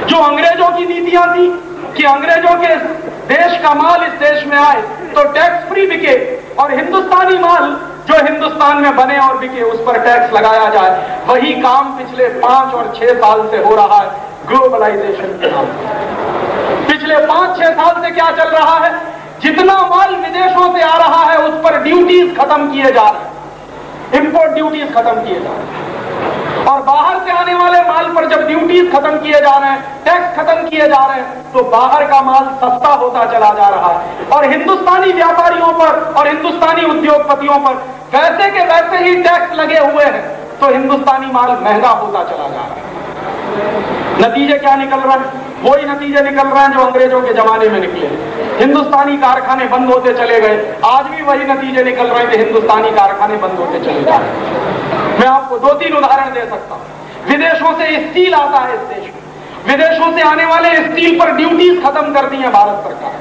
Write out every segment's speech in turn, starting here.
जो अंग्रेजों की नीतियां थी कि अंग्रेजों के देश का माल इस देश में आए तो टैक्स फ्री बिके और हिंदुस्तानी माल जो हिंदुस्तान में बने और बिके उस पर टैक्स लगाया जाए, वही काम पिछले 5 और 6 साल से हो रहा है ग्लोबलाइजेशन के नाम पर। पिछले 5-6 साल से क्या चल रहा है, जितना माल विदेशों से आ रहा है उस पर ड्यूटीज खत्म किए जा रहे हैं, इंपोर्ट ड्यूटीज खत्म किए जा रहे हैं, और बाहर से आने वाले माल पर जब ड्यूटीज खत्म किए जा रहे हैं, टैक्स खत्म किए जा रहे हैं, तो बाहर का माल सस्ता होता चला जा रहा है और हिंदुस्तानी व्यापारियों पर और हिंदुस्तानी उद्योगपतियों पर वैसे के वैसे ही टैक्स लगे हुए हैं, तो हिंदुस्तानी माल महंगा होता चला जा रहा है। नतीजे क्या निकल रहे हैं? वही नतीजे निकल रहे हैं जो अंग्रेजों के जमाने में निकले। हिंदुस्तानी कारखाने बंद होते चले गए, आज भी वही नतीजे निकल रहे हैं कि हिंदुस्तानी कारखाने बंद होते चले जा रहे हैं। मैं आपको 2-3 उदाहरण दे सकता हूं। विदेशों से स्टील आता है इस देश में, विदेशों से आने वाले स्टील पर ड्यूटीज खत्म कर दी है भारत सरकार,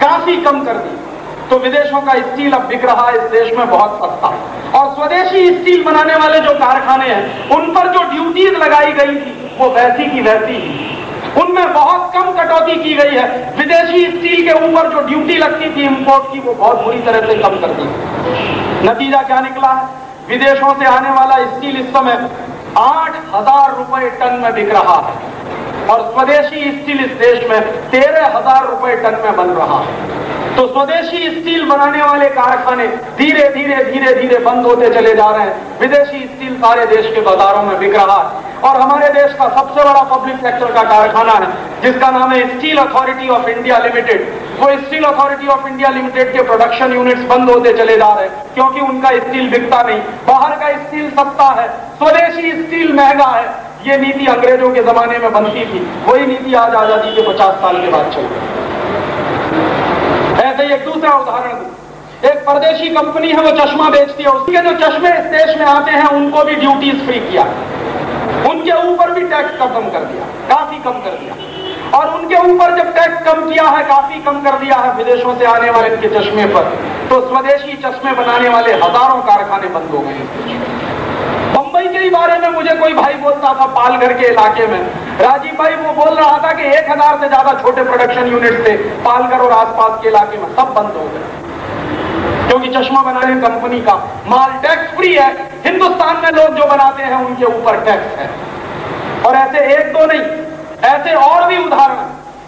काफी कम कर दी, तो विदेशों का स्टील अब बिक रहा है इस देश में बहुत सस्ता। और स्वदेशी स्टील बनाने वाले जो कारखाने हैं उन पर जो ड्यूटीज लगाई गई थी वो वैसी की वैसी ही, उनमें बहुत कम कटौती की गई है। विदेशी स्टील के ऊपर जो ड्यूटी लगती थी इंपोर्ट की, वो बहुत बुरी तरह से कम कर दी। नतीजा क्या निकला है? विदेशों से आने वाला स्टील इस समय 8,000 रुपए टन में बिक रहा है और स्वदेशी स्टील इस देश में 13,000 रुपए टन में बन रहा है। तो स्वदेशी स्टील बनाने वाले कारखाने धीरे धीरे बंद होते चले जा रहे हैं। विदेशी स्टील सारे देश के बाजारों में बिक रहा है और हमारे देश का सबसे बड़ा पब्लिक सेक्टर का कारखाना है जिसका नाम है Steel Authority of India Limited. वो Steel Authority of India Limited के प्रोडक्शन यूनिट्स बंद होते चले जा रहे हैं क्योंकि उनका स्टील बिकता नहीं। बाहर का स्टील सस्ता है, स्वदेशी स्टील महंगा है। ये नीति अंग्रेजों के जमाने में बनती थी, वही नीति आज आजादी के 50 साल के बाद चल रही है। ऐसे ही एक दूसरा उदाहरण दूं, एक परदेशी कंपनी है, वो चश्मा बेचती है, उसके जो चश्मे इस देश में आते हैं उनको भी ड्यूटीज फ्री किया, उनके ऊपर भी टैक्स कम कर दिया, काफी कम कर दिया। और उनके ऊपर जब टैक्स कम किया है, काफी कम कर दिया है विदेशों से आने वाले इनके चश्मे पर, तो स्वदेशी चश्मे बनाने वाले हजारों कारखाने बंद हो गए। बंबई के ही बारे में मुझे कोई भाई बोलता था, पालघर के इलाके में राजीव भाई, वो बोल रहा था कि 1000 से ज्यादा छोटे प्रोडक्शन यूनिट थे पालघर और आसपास के इलाके में, सब बंद हो गए क्योंकि चश्मा बनाने कंपनी का माल टैक्स फ्री है। हिंदुस्तान में लोग जो बनाते हैं उनके ऊपर टैक्स है। और ऐसे 1-2 नहीं, ऐसे और भी उदाहरण।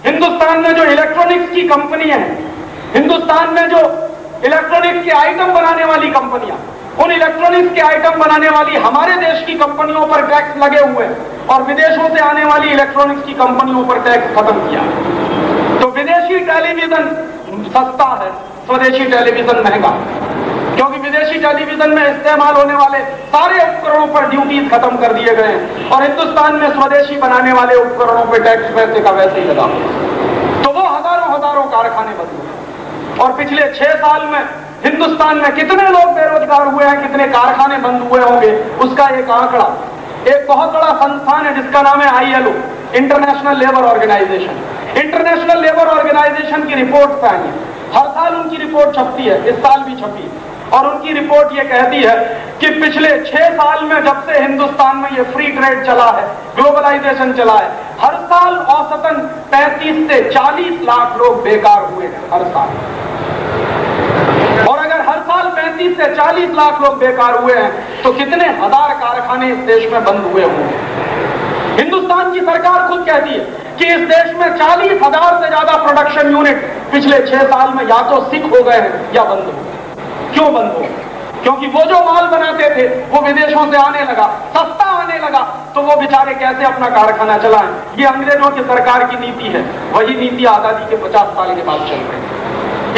हिंदुस्तान में जो इलेक्ट्रॉनिक्स की कंपनी है, हिंदुस्तान में जो इलेक्ट्रॉनिक्स के आइटम बनाने वाली कंपनियां, उन इलेक्ट्रॉनिक्स के आइटम बनाने वाली हमारे देश की कंपनियों पर टैक्स लगे हुए हैं और विदेशों से आने वाली इलेक्ट्रॉनिक्स की कंपनियों पर टैक्स खत्म किया। तो विदेशी टेलीविजन सस्ता है, स्वदेशी टेलीविजन महंगा, क्योंकि विदेशी टेलीविजन में इस्तेमाल होने वाले सारे उपकरणों पर ड्यूटीज खत्म कर दिए गए हैं और हिंदुस्तान में स्वदेशी बनाने वाले उपकरणों पर टैक्स वैसे का वैसे ही लगा। तो वो हजारों कारखाने बंद हुए और पिछले 6 साल में हिंदुस्तान में कितने लोग बेरोजगार हुए हैं, कितने कारखाने बंद हुए होंगे, उसका एक आंकड़ा, एक बहुत बड़ा संस्थान है जिसका नाम है ILO, international labour organisation. International labour organisation की रिपोर्ट आई है, हर साल उनकी रिपोर्ट छपती है, इस साल भी छपी और उनकी रिपोर्ट ये कहती है कि पिछले 6 साल में जब से हिंदुस्तान में ये फ्री ट्रेड चला है, ग्लोबलाइजेशन चला है, हर साल औसतन 35 से 40 लाख लोग बेकार हुए हैं हर साल। और अगर हर साल 35 से 40 लाख लोग बेकार हुए हैं तो कितने हजार कारखाने इस देश में बंद हुए होंगे। हिंदुस्तान की सरकार खुद कहती है कि इस देश में 40,000 से ज्यादा प्रोडक्शन यूनिट पिछले 6 साल में या तो सिक हो गए हैं या बंद हो गए। क्यों बंद हो गए? क्योंकि वो जो माल बनाते थे वो विदेशों से आने लगा, सस्ता आने लगा, तो वो बेचारे कैसे अपना कारखाना चलाएं। ये अंग्रेजों की सरकार की नीति है, वही नीति आजादी के 50 साल के बाद चल रही है।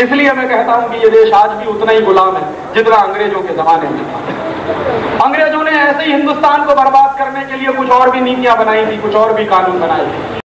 इसलिए मैं कहता हूं कि ये देश आज भी उतना ही गुलाम है जितना अंग्रेजों के जमाने में था। अंग्रेजों ने ऐसे ही हिंदुस्तान को बर्बाद करने के लिए कुछ और भी नीतियां बनाई थी, कुछ और भी कानून बनाए थे।